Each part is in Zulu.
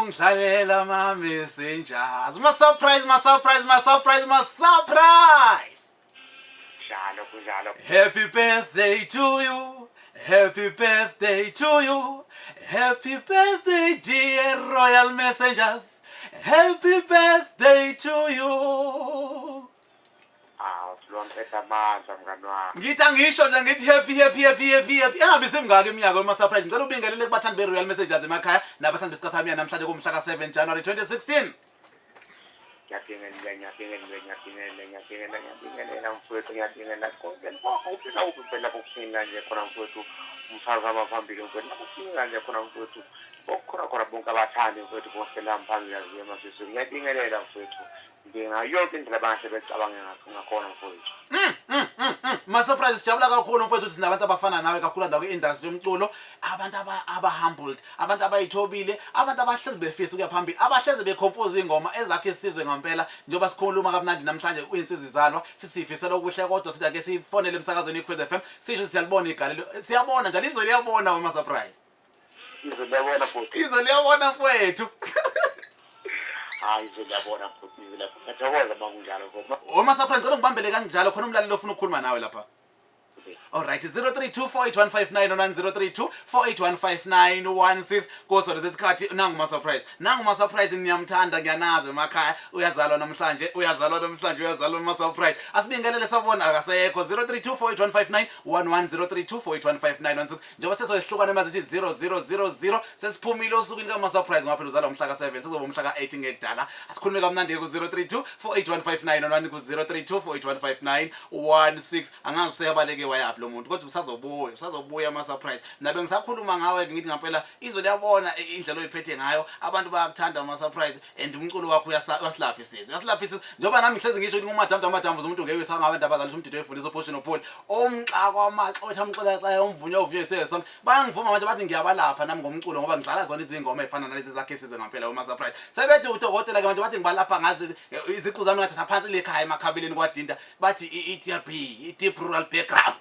ungidlalela ma messengers. Ma surprise, ma surprise, ma surprise, ma surprise. Happy birthday to you. Happy birthday to you. Happy birthday, dear Royal Messengers. Happy birthday to you. Ngithi angisho nje ngithi happy. Engabe semngaka iminyaka wema surprise. Ngicela ubingelele kubathandi be Royal Messengers emakhaya nabathandi besikhathamiya namhlanje kumhla ka7 January 2016. Ngiyabingelela mfowethu ngiyabingelela konke ngifuna ukuphela bokusinga nje khona mfowethu umsakazo amaphambili mfowethu ukusinga nje khona mfowethu bokukhona bonke abathandi mfowethu bosela mphambili yaziye masisi ngiyabingelela mfowethu ngiyinga yonke indlela abasebecabanga ngakhona mfowethu. Ma surprise sijabula kakhulu mfowethu ukuthi sinabantu abafana nawe kakhulu ndawo kwi-industry yomculo, abantu aba-humbled, abantu abayithobile, abantu abahlezi befisa ukuya phambili, abahlezi becompose ingoma ezakhe isizwe ngempela. Njengoba sikhuluma kamnandi namhlanje uyinsizwa izalwa, sisifisela okuhle kodwa sithi ake sifonele emsakazweni iKhozi FM sisho siyalibona igalelo, siyabona njalo izwe liyabona wema surprise. Izwe liyabona mfowethu. Izwe liyabona mfowethu. Hayi izwe liyabona mfowethu, izwe liyabona. Ngiyathokoza makunjalo ngoba wema surprise ngicela ngibambele kanjalo khona umlaleli ofuna ukukhuluma nawe lapha. Alright, 032481591 032481591 koso lesikhathi nangu ma surprise. Nangu ma surprise niyamthanda ngiyanazi emakhaya uyazalwa namhlanje uyazalwa ma surprise. Asibingelele sabona akasekho 032481591 032481591 njengoba sesoyihlukana mazithi 0000 sesiphumile osukwini ka ma surprise ngaphela uzalwa umhla ka7 sizoba umhla ka8 ngedala. Asikhulume kamnandi ku 032481591 ku 032481591 angazi useyabaleke wayaphi lo muntu kodwa usazobuya ama surprise. Nabe ngisakhuluma ngawe ngithi ngempela izwe liyabona indlela oyiphethe ngayo, abantu bayakuthanda ama surprise and umculo wakho uyasilapha isizwe njengoba nami ngihlezi ngisho ukuthi amadambu umuntu ngeke wisanga abantu abazalisha umthetho wefundisa opposition opol omxa kwamaxotha amxoxa umvunyo isesong bayangivuma manje bathi ngiyabalapha nami ngomculo ngoba ngidlala zona izingoma ezifana nalezi zakhe isizwe ngempela uma surprise. Sebethi udokotela ke manje bathi ngibalapha ngazi iziqu zami ngathi phansi lekhaya emakhabeleni kwadinda bathi i-deep rural background.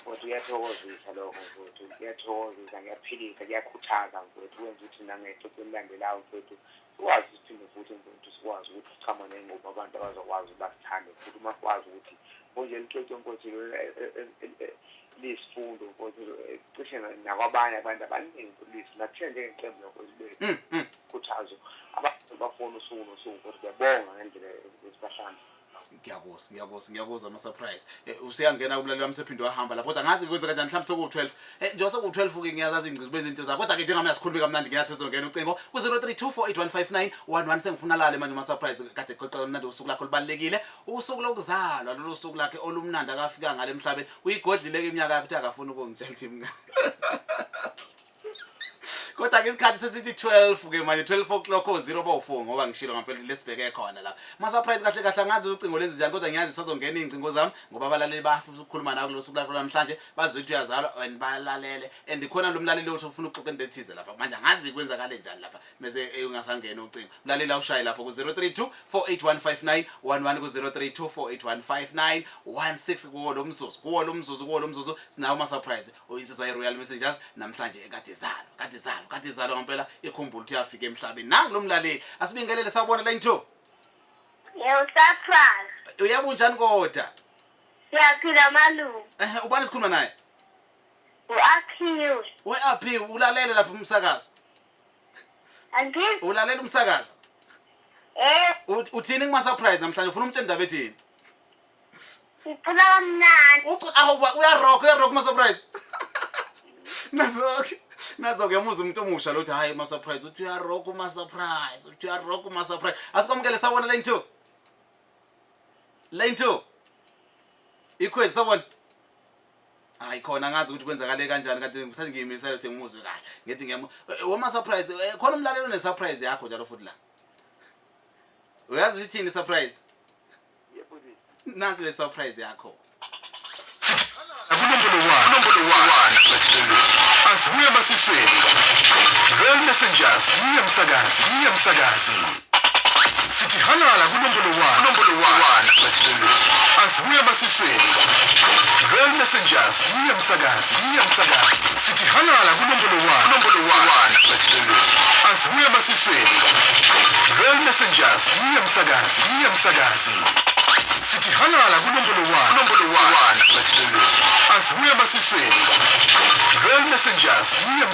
Mfowethu uyathokozisa lokho mfowethu, kuyathokozisa, kuyaphilisa, kuyakhuthaza mfowethu, wenza ukuthi nangexoxo elilandelayo mfowethu sikwazi siphinde futhi mfowethu sikwazi ukuthi sichama nengoma abantu abazokwazi basithande futhi uma sikwazi ukuthi konje lixoxo mfowethu lisifundo mfowethu cishe nakwabanye abantu abaningi kulisi nathina njengeqembu lokwezibeli khuthazo abantu bafuna usuku nosuku futhi kuyabonga ngendlela esibahlanje. Ngiyakuzwa ama surprise. Usiyangena kumlaleli wami sephinde wahamba lapho kodwa ngazi kwenza kanjani mhlawumbe soku12 njengoba soku12 ke ngiyazazi ingcizo izinto zakho kodwa ke njengamanje sikhuluma kamnandi ngiyasezongena ucingo ku 032481591 sengifuna lale manje ama surprise kade qoqa umnandi usuku lakho libalekile usuku lokuzalwa lolu suku lakhe olumnandi akafika ngale emhlabeni uyigodlile ke iminyaka yakhe akafuna ukungitshela ukuthi mina kodwa ke isikhathi sesithi 12 ke manje 12 o'clock 0 ngoba ngishilo ngempela lesibheke khona la ma surprise kahle angazi ucingo lenze njani kodwa ngiyazi sazongena izincingo zami ngoba abalaleli bafuna ukukhuluma nawe kulosuku lapho namhlanje bazwe ukuthi uyazalwa and balalele and khona lo mlaleli othi ufuna ukuxoxa into ethize lapha manje angazi kwenzakala njani lapha mase ungasangena ucingo mlaleli awushaye lapho ku 032481591 ku 032481591 kuwo lo mzuzu sinawo ma surprise oyinsizwa yeRoyal Messengers namhlanje kade zalo ngempela ikhumbula ukuthi yafika emhlabeni nangu lo mlaleli asibingelele sabona line 2. Yebo surprise. Uyabona njani kodwa? Siyaphila malume. Ubani sikhuluma naye? U-Aphiwe. We-Aphiwe ulalele lapha umsakazo? Angithi ulalela umsakazo? Uthini kuma surprise namhlanje ufuna umtshela indaba ethini? Siphula kamnandi. Uyarock kuma surprise. Nazo ngiyamuza umuntu omusha lo uthi hayi ma surprise uthi uyarock uma surprise asikwamukele sawona line 2 ikhwezi sawona hayi khona ngazi ukuthi kwenzakale kanjani kanti ngisathi ngiyimisela ukuthi ngimuzwe kahle ngithi wama surprise khona umlalelo ne surprise yakho njalo futhi la uyazi ithini surprise yebo nansi le surprise yakho Number one. Asibuye masisweni. Royal Messengers, ndiye msakazi. sithi halala kunombolo 1 bathile asibuye emasisweni real messengers diye msakazi sithi halala kunombolo 1 bathile asibuye emasisweni real messengers diye msakazi sithi halala kunombolo 1 bathile asibuye emasisweni real messengers diye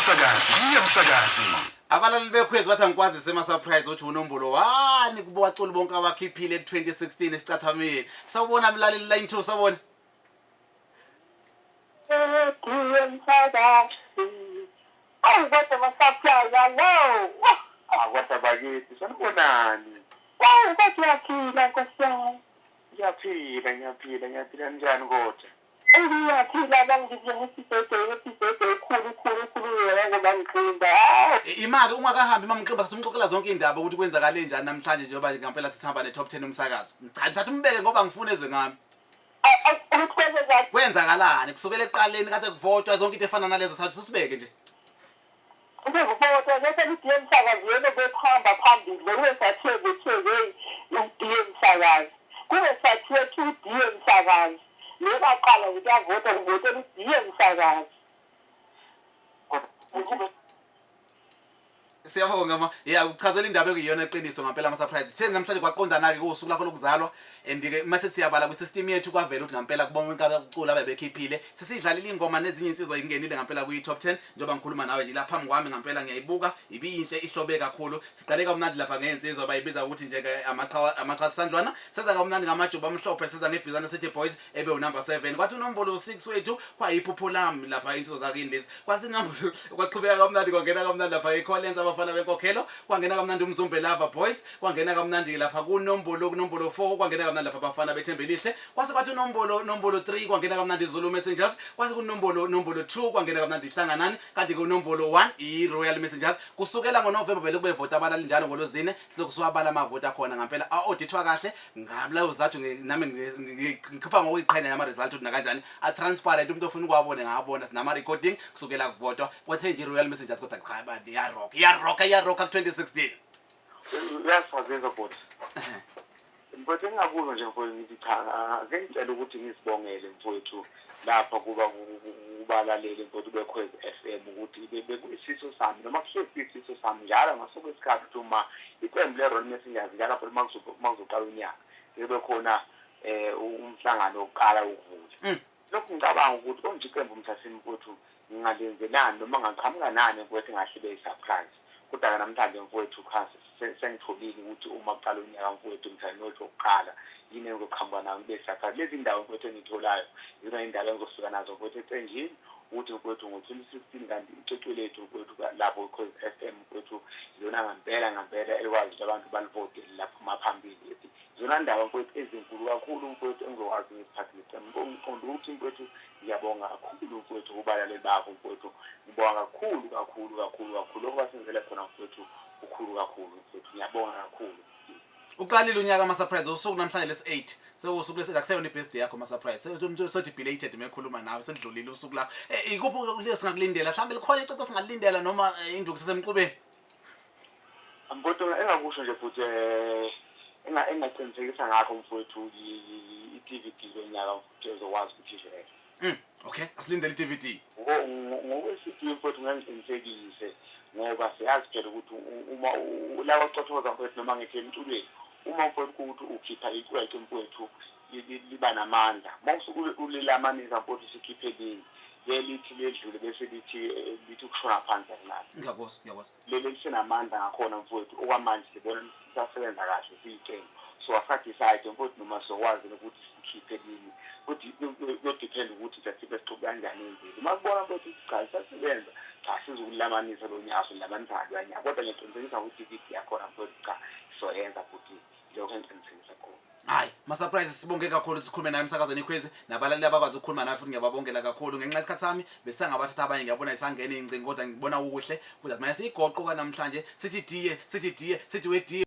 msakazi abalali bekhwezi bathi angikwazi sema surprise ukuthi unombolo 1 kubaculi bonke abakhiphile ku2016 esicathameni sawubona mlaleli line 2 sawubona Kodwa masaphaya lo. Kodwa bakithi sanibonani. Kodwa yaphila nkosiyami. Ngiyaphila njani kodwa? Ngiyaphila bangizimisisede khulu yena ngoba ngicimba. imake ungakahambi mamqimba sasumxoxela zonke indaba ukuthi kwenzakale njani namhlanje njengoba ngempela sihamba ne top 10 umsakazo ngithatha umbeke ngoba ngifuna ezwe ngami kwenzakalani kusukela eqaleni kade kuvotwa zonke into efana nalezo sathi sisibeke nje Ngikuvota bese lidiye umsakazi yena bethamba phambili bese sathiwe udiye umsakazi kube sathiwe udiye umsakazi lebaqala ukuyavota ngokuthi udiye umsakazi siyabonga ma uchazela indaba ekuyiyona eqiniso ngempela ama surprise sithe namhlanje kwaqondana ke kusuku lakho lokuzalwa and ke mase siyabala ku system yethu kwavela ukuthi ngempela kubonke abacula abebekhiphile sesiyidlalile ingoma nezinye insizwa ingenile ngempela kuyi top 10 njengoba ngikhuluma nawe nje lapha ngwami ngempela ngiyayibuka ibiyinhle ihlobe kakhulu siqale kamnandi lapha ngensizwa bayibiza ukuthi nje amaqhaza sandlwana seza kamnandi ngamajuba amhlophe seza ngebhizana City Boys ebe unumber 7 kwathi unombolo 6 wethu kwayiphupho lami lapha insizwa zakini lezi kwathi unombolo kwaqhubeka kamnandi kwangena kamnandi lapha eCollins abafana benkokhelo kwangena kamnandi umzumbe lava boys kwangena kamnandi lapha kunombolo 4 kwangena kamnandi lapha abafana bethembelihle kwase kwathi unombolo 3 kwangena kamnandi Zulu Messengers kwase kunombolo 2 kwangena kamnandi ihlanganani kanti kunombolo 1 iRoyal Messengers kusukela ngoNovember bele kubevota abalali njalo ngolozine silokusiwabala amavota khona ngempela auditwa kahle ngabulayo zathu nami ngikhipha ngokuyiqhenya yama result ukuthi nakanjani a transparent umuntu ofuna ukwabona ngabona sinama recording kusukela kuvotwa kwethe nje iRoyal Messengers kodwa cha badi ya rock ku 2016 Uyasazeza bot. Mfowethu engabuza nje mfowethu ngithi cha ngicela ukuthi ngisibongele mfowethu lapha kuba kubalaleli mfowethu bekhwezi FM ukuthi bekuyisiso sami noma kusesiso sami njalo ngasuku esikhathi ukuthi uma iqembu leRoyal Messengers njalo lapho makuzoqala unyaka bebe khona umhlangano wokuqala ukuvula lokhu ngicabanga ukuthi konke iqembu mthasini mfowethu ngingalenzelani noma ngaqhamuka nani mfowethu ngahlibe surprise kodwa namhlanje mfowethu khasi sengitholile ukuthi uma kuqala unyaka mfowethu mthani wokuqala yini engizoqhamuka nayo besakha lezi ndawo mfowethu engitholayo yona indaba engizosuka nazo mfowethu ecenjini ukuthi mfowethu ngo-2016 kanti icwecwe lethu mfowethu lapho Cause FM mfowethu yona ngempela elikwazi ukuthi abantu balivotele lapho maphambili zona ndawo mfowethu ezinkulu kakhulu mfowethu engizokwazi ngiziphathe lecembu ngiqonda ukuthi mfowethu ngiyabonga kakhulu mfowethu kubalaleli bakho mfowethu ngibonga kakhulu lokho basenzele khona mfowethu ukhulu kakhulu mfowethu ngiyabonga kakhulu uqalile unyaka ama surprise usuku namhlanje lesi8 sewusuku lesi-akuseyona ibirthday yakho ama surprise sothi belated mekhuluma nawe sedlulile usuku lakho ikuphi lesingakulindela mhlawumbe likhona ixoxo singalindela noma induku sesemqubeni mfowethu engakusho nje futhi engaqinisekisa ngakho mfowethu i-DVD lonyaka mfowethu ezokwazi ukuthi ivele okay asilindele i-DVD ngokwesithi mfowethu ngangiqinisekise ngoba siyazi phela ukuthi uma lawa xothoza mfowethu noma ngekhe emculweni uma mfowethu ukuthi ukhipha iqwethu mfowethu liba namandla mawusuku ulilamanisa mfowethu sikhiphe lini lelithi ledlule bese lithi ukushona phansi kanjani ngiyakwazi leli sinamandla ngakhona mfowethu okwamanje sibona sisasebenza kahle siyiqembu so asadecide mfowethu noma sokwazi ukuthi sikhiphe lini futhi kudepend ukuthi sasibe siqhubeka kanjani endlini uma kubona mfowethu cha sisasebenza cha sizokulamanisa lo nyaso lamanisa kanyaka kodwa ngiqinisekisa ukuthi i-DVD yakhona mfowethu cha soyenza futhi lokho engiqinisekisa khona hayi ma surprise sibonge kakhulu sikhulume naye emsakazweni ikhwezi nabalali abakwazi ukukhuluma naye futhi ngiyababongela kakhulu ngenxa yesikhathi sami besangabathatha abanye ngiyabona isangena ingcingo kodwa ngibona ukuhle futhi manje sigoqo kanamhlanje sithi diye sithi wedie